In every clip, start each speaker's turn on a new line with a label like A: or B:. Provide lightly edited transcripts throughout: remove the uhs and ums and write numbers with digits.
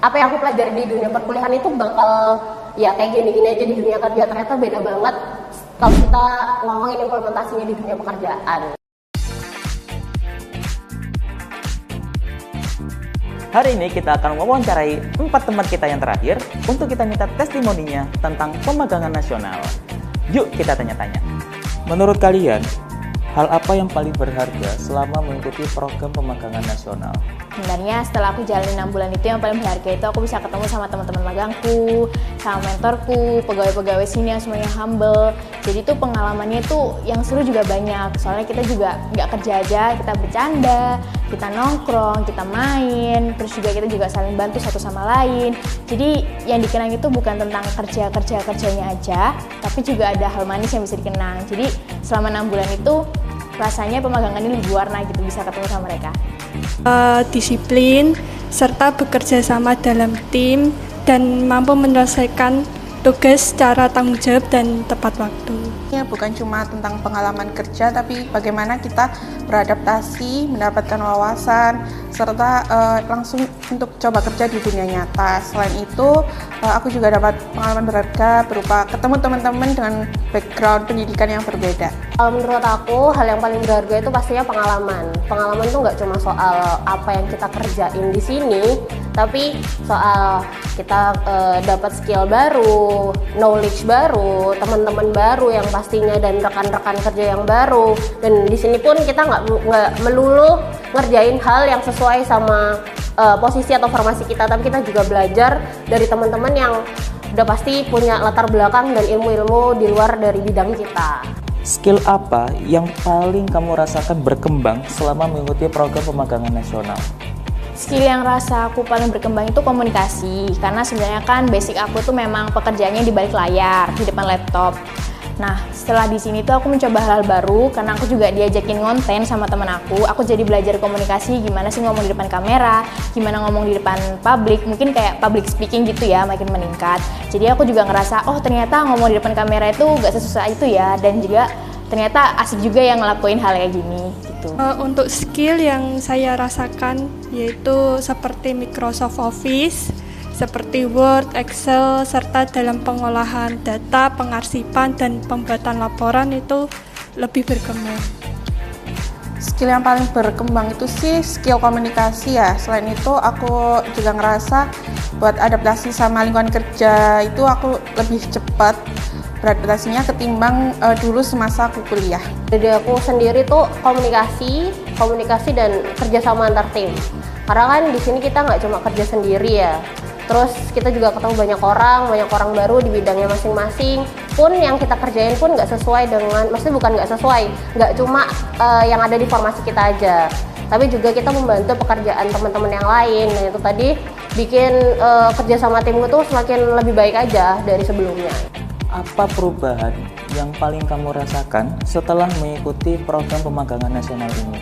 A: apa yang aku pelajari di dunia perkuliahan itu bakal ya kayak gini-gini aja di dunia kerja. Ternyata beda banget kalau kita ngomongin implementasinya di dunia pekerjaan.
B: Hari ini kita akan mewawancarai 4 teman kita yang terakhir untuk kita minta testimoninya tentang pemagangan nasional. Yuk kita tanya-tanya. Menurut kalian, hal apa yang paling berharga selama mengikuti program pemagangan nasional?
C: Sebenarnya setelah aku jalani 6 bulan itu yang paling berharga itu aku bisa ketemu sama teman-teman magangku, sama mentorku, pegawai-pegawai sini yang semuanya humble. Jadi tuh pengalamannya tuh yang seru juga banyak. Soalnya kita juga nggak kerja aja, kita bercanda, kita nongkrong, kita main, terus juga kita juga saling bantu satu sama lain. Jadi yang dikenang itu bukan tentang kerjanya aja, tapi juga ada hal manis yang bisa dikenang. Jadi selama 6 bulan itu rasanya pemagangan ini lebih warna gitu, bisa ketemu sama mereka.
D: Disiplin, serta bekerja sama dalam tim, dan mampu menyelesaikan tugas secara tanggung jawab dan tepat waktu.
E: Bukan cuma tentang pengalaman kerja, tapi bagaimana kita beradaptasi, mendapatkan wawasan, serta langsung untuk coba kerja di dunia nyata. Selain itu, aku juga dapat pengalaman berharga berupa ketemu teman-teman dengan background pendidikan yang berbeda.
A: Menurut aku, hal yang paling berharga itu pastinya pengalaman. Pengalaman itu nggak cuma soal apa yang kita kerjain di sini, tapi soal kita dapat skill baru, knowledge baru, teman-teman baru yang pastinya, dan rekan-rekan kerja yang baru. Dan di sini pun kita nggak melulu ngerjain hal yang sesuai sama posisi atau formasi kita, tapi kita juga belajar dari teman-teman yang udah pasti punya latar belakang dan ilmu-ilmu di luar dari bidang kita.
B: Skill apa yang paling kamu rasakan berkembang selama mengikuti program pemagangan nasional?
C: Skill yang rasa aku paling berkembang itu komunikasi, karena sebenarnya kan basic aku tuh memang pekerjaannya di balik layar, di depan laptop. Nah, setelah di sini tuh aku mencoba hal baru, karena aku juga diajakin ngonten sama teman aku jadi belajar komunikasi, gimana sih ngomong di depan kamera, gimana ngomong di depan publik, mungkin kayak public speaking gitu ya, makin meningkat. Jadi aku juga ngerasa, oh ternyata ngomong di depan kamera itu gak sesusah itu ya, dan juga ternyata asik juga yang ngelakuin hal kayak gini gitu.
D: Untuk skill yang saya rasakan yaitu seperti Microsoft Office, seperti Word, Excel, serta dalam pengolahan data, pengarsipan, dan pembuatan laporan itu lebih berkembang.
E: Skill yang paling berkembang itu sih skill komunikasi ya. Selain itu aku juga ngerasa buat adaptasi sama lingkungan kerja itu aku lebih cepat beradaptasinya ketimbang dulu semasa aku kuliah.
A: Jadi aku sendiri tuh komunikasi dan kerjasama antar tim. Karena kan di sini kita nggak cuma kerja sendiri ya. Terus kita juga ketemu banyak orang baru di bidangnya masing-masing. Pun yang kita kerjain pun nggak sesuai dengan, maksudnya bukan nggak sesuai, nggak cuma yang ada di formasi kita aja, tapi juga kita membantu pekerjaan teman-teman yang lain. Nah itu tadi bikin kerja sama timku tuh semakin lebih baik aja dari sebelumnya.
B: Apa perubahan yang paling kamu rasakan setelah mengikuti program pemagangan nasional ini?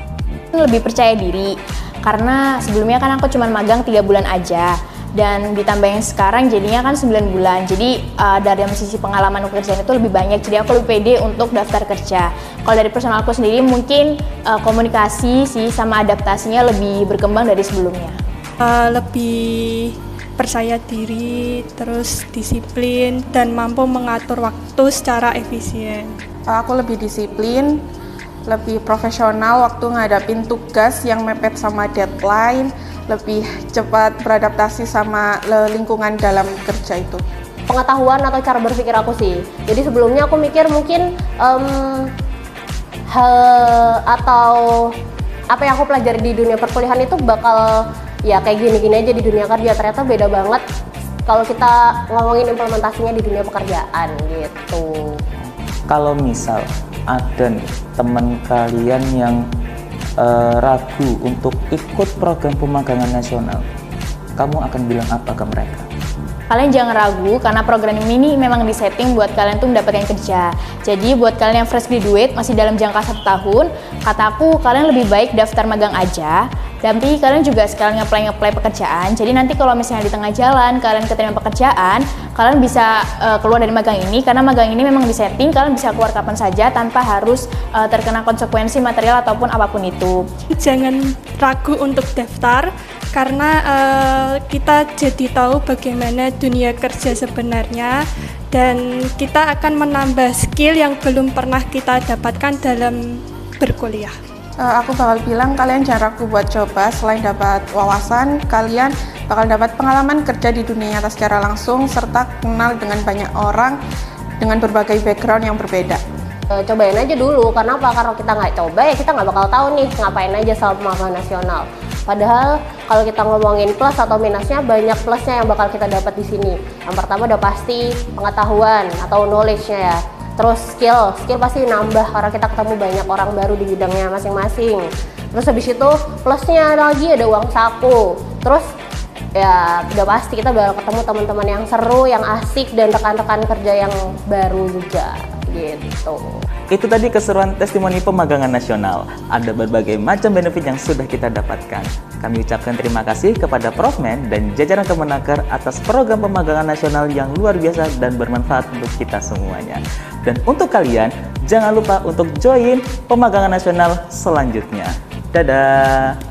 C: Lebih percaya diri, karena sebelumnya kan aku cuma magang 3 bulan aja, dan ditambah yang sekarang jadinya kan 9 bulan. Jadi dari sisi pengalaman pekerjaan itu lebih banyak, jadi aku lebih pede untuk daftar kerja. Kalau dari personalku sendiri mungkin komunikasi sih sama adaptasinya lebih berkembang dari sebelumnya.
D: Lebih percaya diri, terus disiplin, dan mampu mengatur waktu secara efisien.
E: Aku lebih disiplin, lebih profesional waktu ngadapin tugas yang mepet sama deadline, lebih cepat beradaptasi sama lingkungan dalam kerja itu.
A: Pengetahuan atau cara berpikir aku sih. Jadi sebelumnya aku mikir mungkin hal atau apa yang aku pelajari di dunia perkuliahan itu bakal ya kayak gini-gini aja di dunia kerja. Ternyata beda banget kalau kita ngomongin implementasinya di dunia pekerjaan gitu.
B: Kalau misal ada nih teman kalian yang ragu untuk ikut program pemagangan nasional, kamu akan bilang apa ke mereka?
C: Kalian jangan ragu, karena program ini memang disetting buat kalian tuh mendapatkan kerja. Jadi buat kalian yang fresh graduate, masih dalam jangka 1 tahun, kataku kalian lebih baik daftar magang aja. Tapi kalian juga sekalian nge-apply pekerjaan. Jadi nanti kalau misalnya di tengah jalan kalian keterima pekerjaan, kalian bisa keluar dari magang ini, karena magang ini memang disetting, kalian bisa keluar kapan saja tanpa harus terkena konsekuensi material ataupun apapun itu.
D: Jangan ragu untuk daftar, karena kita jadi tahu bagaimana dunia kerja sebenarnya dan kita akan menambah skill yang belum pernah kita dapatkan dalam berkuliah.
E: Aku bakal bilang kalian jangan ragu buat coba. Selain dapat wawasan, kalian bakal dapat pengalaman kerja di dunia nyata secara langsung serta kenal dengan banyak orang dengan berbagai background yang berbeda.
A: Cobain aja dulu, karena apa? Karena kita nggak coba ya kita nggak bakal tahu nih ngapain aja soal pemagangan nasional. Padahal kalau kita ngomongin plus atau minusnya, banyak plusnya yang bakal kita dapat di sini. Yang pertama udah pasti pengetahuan atau knowledge-nya ya. Terus skill pasti nambah karena kita ketemu banyak orang baru di bidangnya masing-masing. Terus habis itu plusnya lagi ada uang saku. Terus ya udah pasti kita bakal ketemu teman-teman yang seru, yang asik, dan rekan-rekan kerja yang baru juga gitu.
B: Itu tadi keseruan testimoni pemagangan nasional. Ada berbagai macam benefit yang sudah kita dapatkan. Kami ucapkan terima kasih kepada Prof Men dan jajaran Kemenaker atas program pemagangan nasional yang luar biasa dan bermanfaat untuk kita semuanya. Dan untuk kalian, jangan lupa untuk join pemagangan nasional selanjutnya. Dadah!